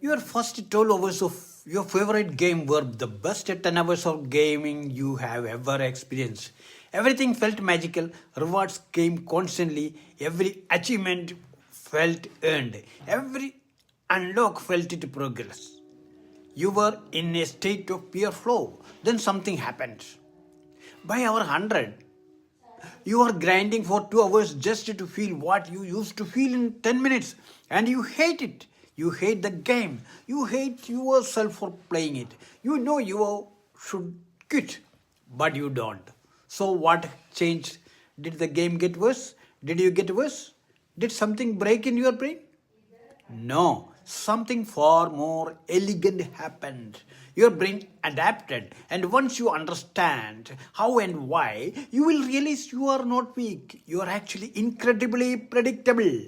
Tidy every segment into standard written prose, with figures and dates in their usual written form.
Your first 12 hours of your favorite game were the best 10 hours of gaming you have ever experienced. Everything felt magical, rewards came constantly, every achievement felt earned, every unlock felt it progress. You were in a state of pure flow. Then something happened. By hour 100, you are grinding for 2 hours just to feel what you used to feel in 10 minutes, and you hate it. You hate the game. You hate yourself for playing it. You know you should quit, but you don't. So, what changed? Did the game get worse? Did you get worse? Did something break in your brain? No, something far more elegant happened. Your brain adapted, and once you understand how and why, you will realize you are not weak. You are actually incredibly predictable.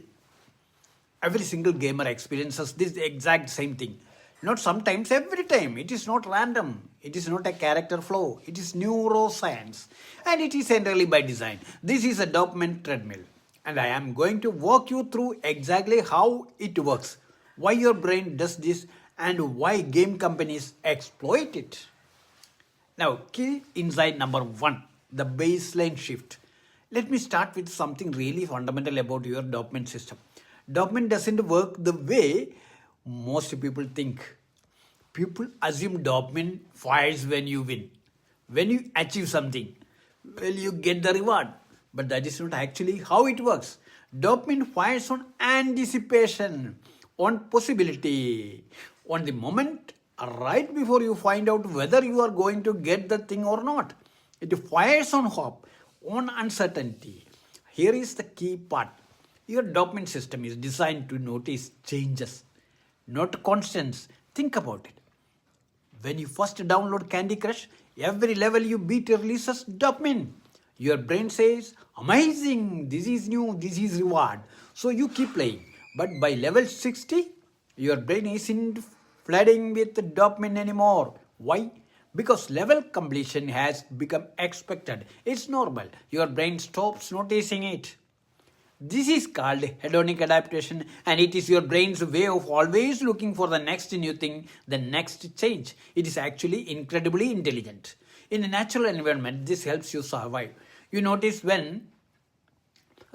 Every single gamer experiences this exact same thing. Not sometimes, every time. It is not random. It is not a character flow. It is neuroscience. And it is entirely by design. This is a dopamine treadmill. And I am going to walk you through exactly how it works, why your brain does this, and why game companies exploit it. Now, key insight number one, the baseline shift. Let me start with something really fundamental about your dopamine system. Dopamine doesn't work the way most people think. People assume dopamine fires when you win, when you achieve something, well, you get the reward. But that is not actually how it works. Dopamine fires on anticipation, on possibility, on the moment right before you find out whether you are going to get the thing or not. It fires on hope, on uncertainty. Here is the key part. Your dopamine system is designed to notice changes, not constants. Think about it. When you first download Candy Crush, every level you beat releases dopamine. Your brain says, amazing, this is new, this is reward. So you keep playing. But by level 60, your brain isn't flooding with dopamine anymore. Why? Because level completion has become expected. It's normal. Your brain stops noticing it. This is called hedonic adaptation, and it is your brain's way of always looking for the next new thing, the next change. It is actually incredibly intelligent. In a natural environment, this helps you survive. You notice when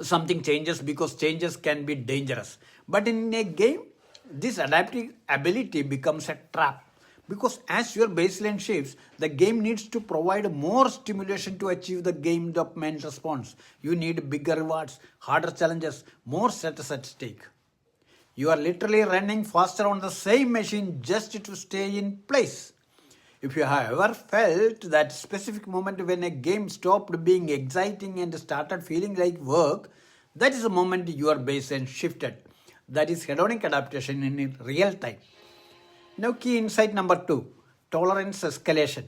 something changes because changes can be dangerous. But in a game, this adaptive ability becomes a trap. Because as your baseline shifts, the game needs to provide more stimulation to achieve the game dopamine response. You need bigger rewards, harder challenges, more status at stake. You are literally running faster on the same machine just to stay in place. If you have ever felt that specific moment when a game stopped being exciting and started feeling like work, that is the moment your baseline shifted. That is hedonic adaptation in real time. Now, key insight number two, tolerance escalation.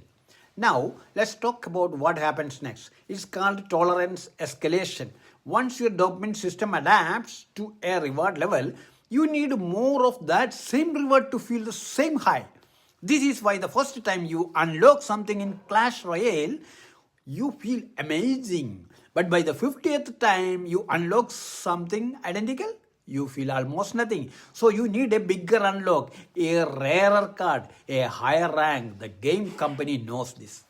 Now, let's talk about what happens next. It's called tolerance escalation. Once your dopamine system adapts to a reward level, you need more of that same reward to feel the same high. This is why the first time you unlock something in Clash Royale, you feel amazing. But by the 50th time you unlock something identical, you feel almost nothing. So you need a bigger unlock, a rarer card, a higher rank. The game company knows this.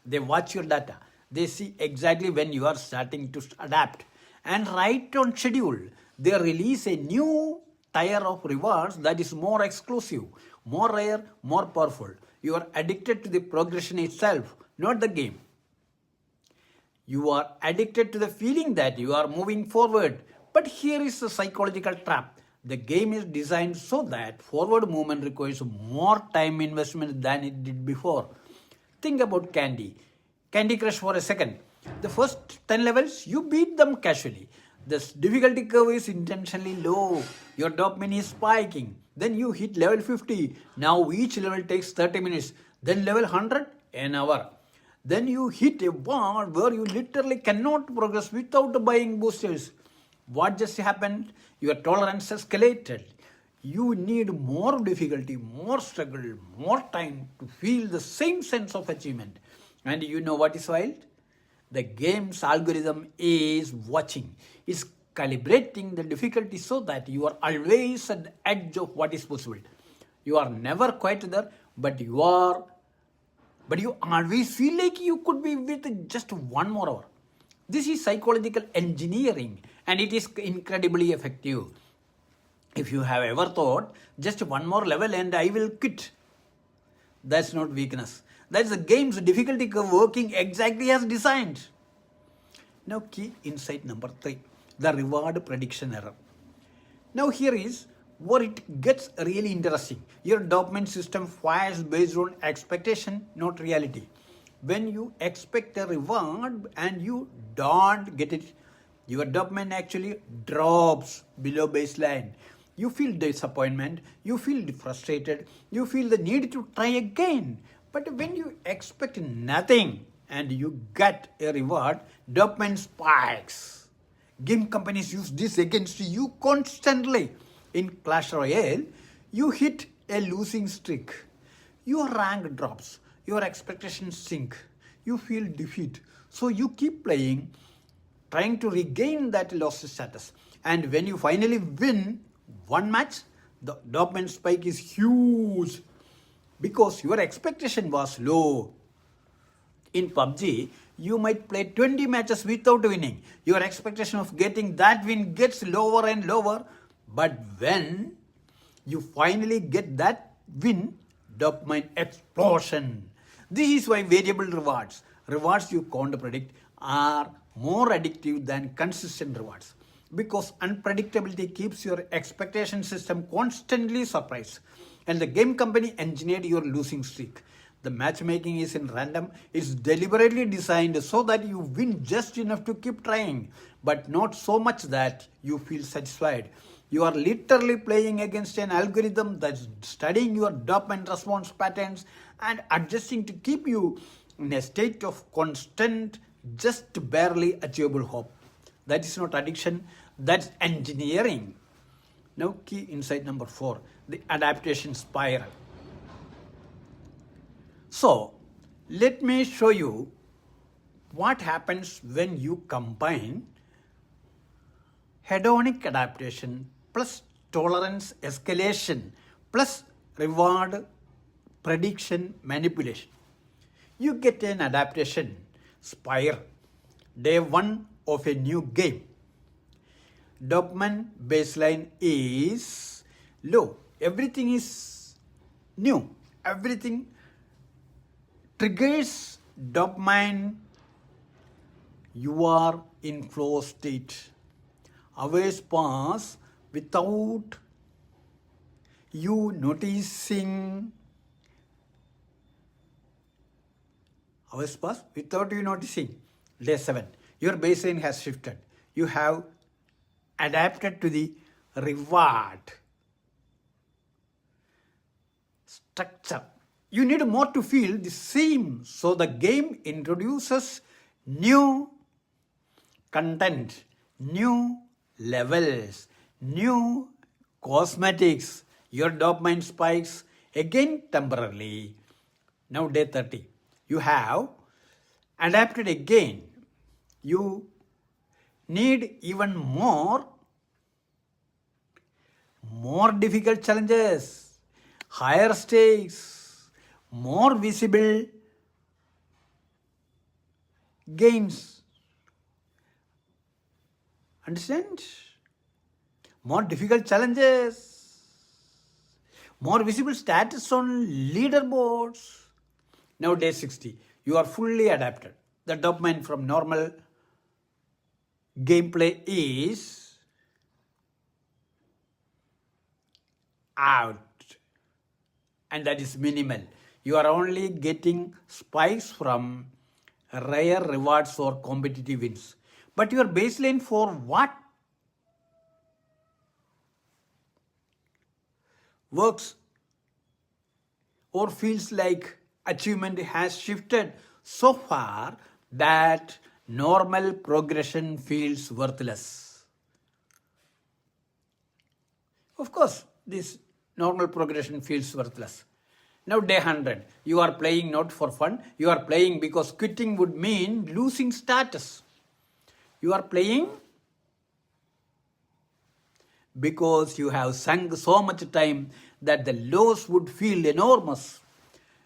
They watch your data. They see exactly when you are starting to adapt. And right on schedule, they release a new tier of rewards that is more exclusive, more rare, more powerful. You are addicted to the progression itself, not the game. You are addicted to the feeling that you are moving forward. But here is the psychological trap. The game is designed so that forward movement requires more time investment than it did before. Think about Candy Crush for a second. The first 10 levels, you beat them casually. The difficulty curve is intentionally low. Your dopamine is spiking. Then you hit level 50. Now each level takes 30 minutes. Then level 100, an hour. Then you hit a wall where you literally cannot progress without buying boosters. What just happened? Your tolerance escalated. You need more difficulty, more struggle, more time to feel the same sense of achievement. And you know what is wild? The game's algorithm is watching. It's calibrating the difficulty so that you are always at the edge of what is possible. You are never quite there, but you always feel like you could be with just one more hour. This is psychological engineering and it is incredibly effective. If you have ever thought, just one more level and I will quit, that's not weakness. That's the game's difficulty curve working exactly as designed. Now, key insight number 3, the reward prediction error. Now, here is where it gets really interesting. Your dopamine system fires based on expectation, not reality. When you expect a reward and you don't get it, your dopamine actually drops below baseline. You feel disappointment, you feel frustrated, you feel the need to try again. But when you expect nothing and you get a reward, dopamine spikes. Game companies use this against you constantly. In Clash Royale, you hit a losing streak. Your rank drops, your expectations sink, you feel defeat. So you keep playing, trying to regain that lost status. And when you finally win one match, the dopamine spike is huge because your expectation was low. In PUBG, you might play 20 matches without winning. Your expectation of getting that win gets lower and lower. But when you finally get that win, dopamine explosion. This is why variable rewards you can't predict, are more addictive than consistent rewards. Because unpredictability keeps your expectation system constantly surprised. And the game company engineered your losing streak. The matchmaking isn't random, it's deliberately designed so that you win just enough to keep trying, but not so much that you feel satisfied. You are literally playing against an algorithm that's studying your dopamine response patterns and adjusting to keep you in a state of constant, just barely achievable hope. That is not addiction, that's engineering. Now, key insight number 4, the adaptation spiral. So, let me show you what happens when you combine hedonic adaptation plus tolerance escalation plus reward prediction manipulation. You get an adaptation spiral. Day 1 of a new game. Dopamine baseline is low. Everything is new. Everything triggers dopamine. You are in flow state. Hours pass without you noticing. Hours pass without you noticing. Day 7. Your baseline has shifted. You have adapted to the reward structure. You need more to feel the same. So the game introduces new content, new levels, new cosmetics. Your dopamine spikes again temporarily. Now day 30. You have adapted again. You need even more difficult challenges, higher stakes, more visible gains. Understand? More difficult challenges, more visible status on leaderboards. Now day 60, you are fully adapted. The dopamine from normal gameplay is out, and that is minimal. You are only getting spikes from rare rewards or competitive wins. But your baseline for what works or feels like achievement has shifted so far that normal progression feels worthless. Of course, this normal progression feels worthless. Now day 100, you are playing not for fun, you are playing because quitting would mean losing status. You are playing because you have sunk so much time that the loss would feel enormous.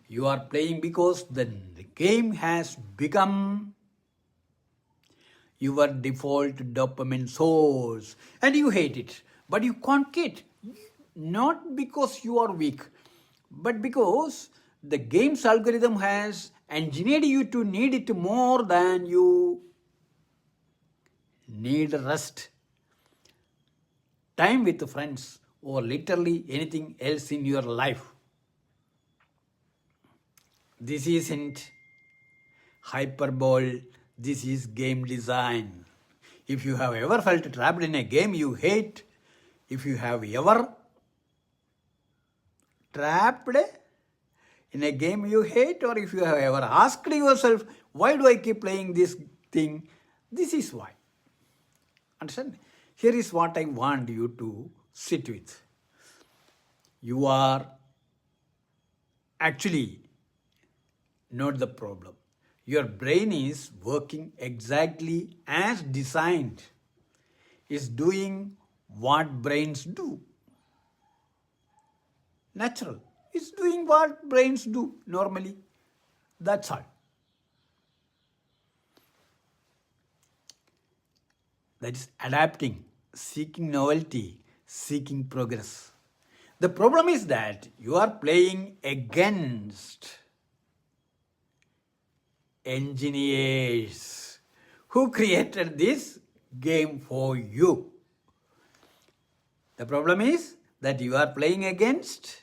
You are playing because the game has become your default dopamine source and you hate it, but you can't quit. Not because you are weak, but because the game's algorithm has engineered you to need it more than you need rest, time with friends, or literally anything else in your life. This isn't hyperbole, this is game design. If you have ever felt trapped in a game you hate, if you have ever trapped in a game you hate, or if you have ever asked yourself, why do I keep playing this thing? This is why. Understand? Here is what I want you to sit with. You are actually not the problem. Your brain is working exactly as designed. It's doing what brains do. Natural. It's doing what brains do normally. That's all. That is adapting, seeking novelty, seeking progress. The problem is that you are playing against engineers who created this game for you. The problem is that you are playing against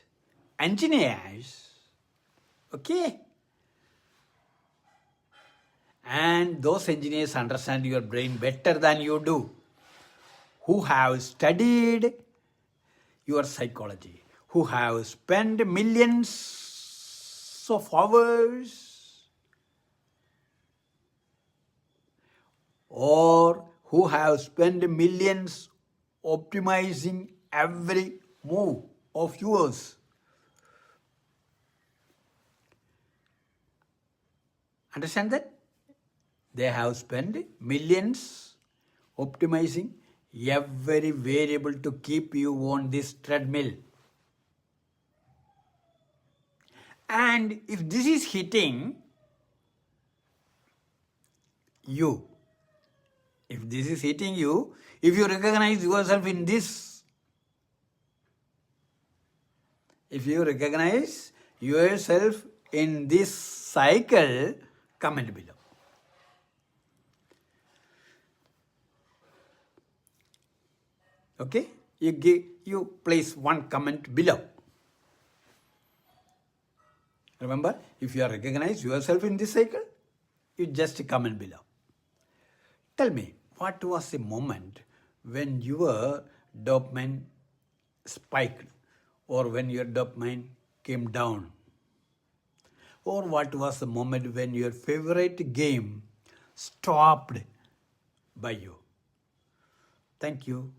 engineers. Okay? And those engineers understand your brain better than you do, who have studied your psychology, who have spent millions of hours, or who have spent millions optimizing every move of yours. Understand that? They have spent millions optimizing every variable to keep you on this treadmill. And if this is hitting you, if you recognize yourself in this, cycle, comment below. Okay? You place one comment below. Remember, if you recognize yourself in this cycle, you just comment below. Tell me, what was the moment when your dopamine spiked, or when your dopamine came down? Or what was the moment when your favorite game stopped by you? Thank you.